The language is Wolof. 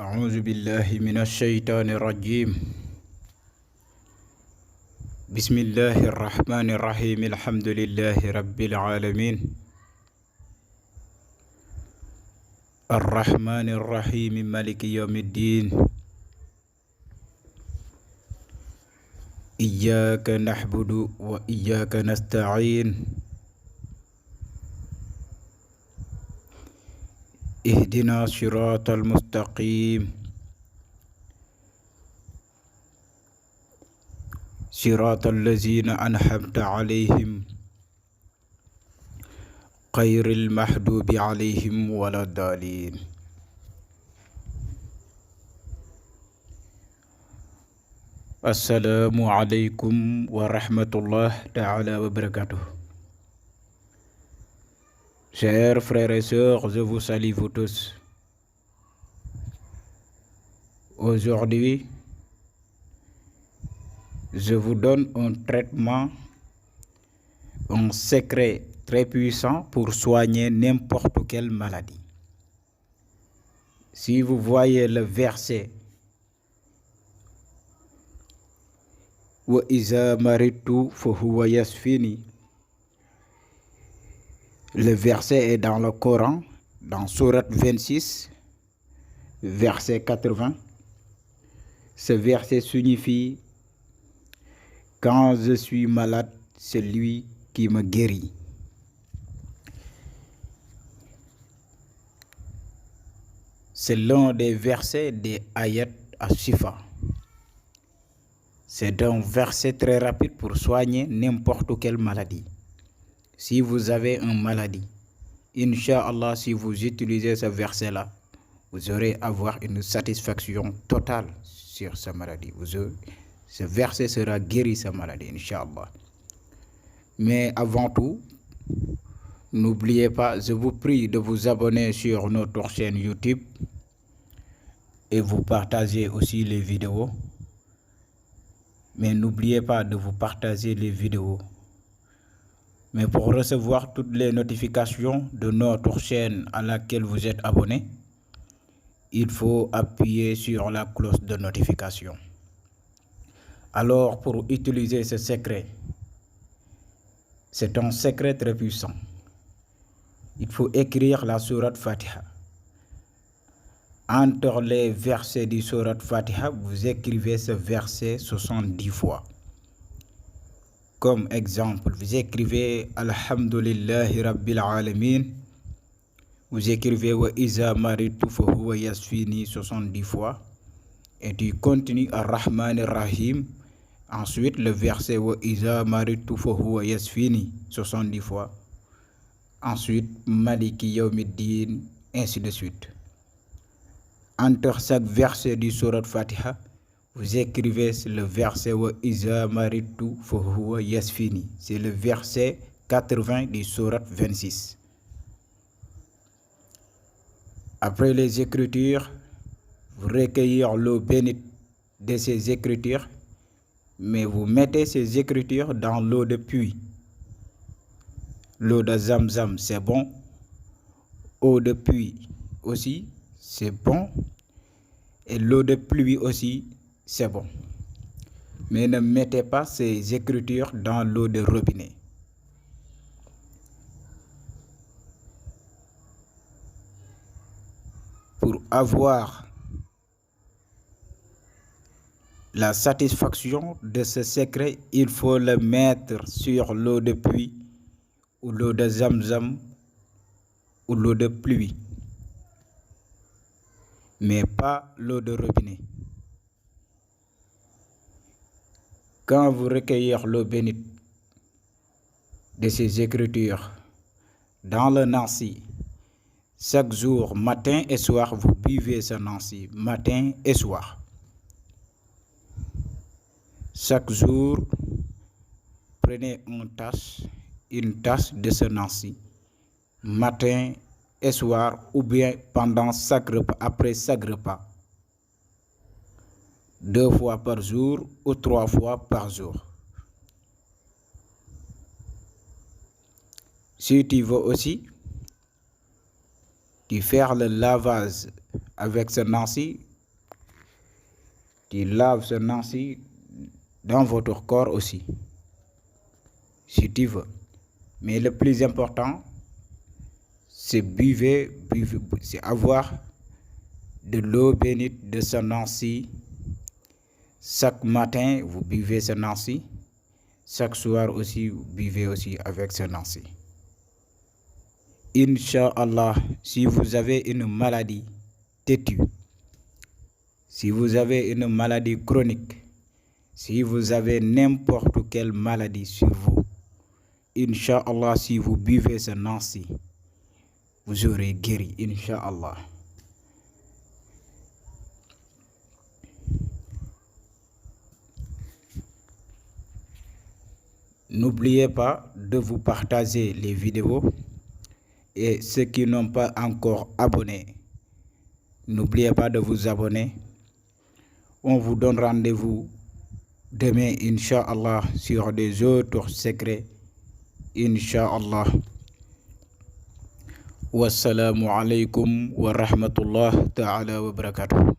أعوذ بالله من الشيطان الرجيم. بسم الله الرحمن الرحيم. الحمد لله رب العالمين الرحمن الرحيم مالك يوم الدين. إياك نعبد وإياك نستعين. اهدنا الصراط المستقيم صراط الذين أنعمت عليهم غير المغضوب عليهم ولا الضالين. السلام عليكم ورحمة الله تعالى وبركاته. Chers frères et sœurs, je vous salue vous tous. Aujourd'hui, je vous donne un traitement, un secret très puissant pour soigner n'importe quelle maladie. Si vous voyez le verset Wa iza maritu fahuwa yasfini, le verset est dans le Coran, dans Sourate 26, verset 80. Ce verset signifie: quand je suis malade, c'est lui qui me guérit. C'est l'un des versets des ayats Ashifa. C'est un verset très rapide pour soigner n'importe quelle maladie. Si vous avez une maladie, Inch'Allah, si vous utilisez ce verset-là, vous aurez avoir une satisfaction totale sur sa maladie. Ce verset sera guéri sa maladie, Inch'Allah. Mais avant tout, n'oubliez pas, je vous prie de vous abonner sur notre chaîne YouTube et vous partagez aussi les vidéos. Mais n'oubliez pas de vous partager les vidéos. Mais pour recevoir toutes les notifications de notre chaîne à laquelle vous êtes abonné, il faut appuyer sur la cloche de notification. Alors, pour utiliser ce secret, c'est un secret très puissant. Il faut écrire la sourate Fatiha. Entre les versets du sourate Fatiha, vous écrivez ce verset 70 fois. Comme exemple, vous écrivez Alhamdulillahi Rabbil Alamin. Vous écrivez Wa iza maritu fahuwa yasfini 70 fois. Et tu continues Ar-Rahman Ar-Rahim. Ensuite, le verset Wa iza maritu fahuwa yasfini 70 fois. Ensuite, Maliki Yawmiddin, ainsi de suite. Entre chaque verset du sourate Fatiha, vous écrivez le verset Wa iza maritu fahuwa yasfini. C'est le verset 80 du sourate 26. Après les écritures, vous recueillez l'eau bénite de ces écritures, mais vous mettez ces écritures dans l'eau de puits. L'eau de Zamzam, c'est bon. Eau de puits aussi, c'est bon. Et l'eau de pluie aussi, c'est bon. Mais ne mettez pas ces écritures dans l'eau de robinet. Pour avoir la satisfaction de ce secret, il faut le mettre sur l'eau de pluie ou l'eau de Zamzam ou l'eau de pluie, mais pas l'eau de robinet. Quand vous recueillez l'eau bénite de ces écritures dans le Nancy, chaque jour, matin et soir, vous buvez ce Nancy, matin et soir. Chaque jour, prenez une tasse de ce Nancy, matin et soir, ou bien pendant chaque repas, après chaque repas. 2 fois par jour ou 3 fois par jour. Si tu veux aussi, tu faire le lavage avec ce Nancy Tu laves ce Nancy dans votre corps aussi, si tu veux. Mais le plus important, c'est c'est avoir de l'eau bénite de ce Nancy. Chaque matin, vous buvez ce Nancy. Chaque soir aussi, vous buvez aussi avec ce Nancy. Inch'Allah, si vous avez une maladie têtue, si vous avez une maladie chronique, si vous avez n'importe quelle maladie sur vous, Inch'Allah, si vous buvez ce Nancy, vous aurez guéri, Inch'Allah. N'oubliez pas de vous partager les vidéos et ceux qui n'ont pas encore abonné, n'oubliez pas de vous abonner. On vous donne rendez-vous demain, Inch'Allah, sur des autres secrets, Inch'Allah. Wassalamu alaikum wa rahmatullah ta'ala wa barakatuh.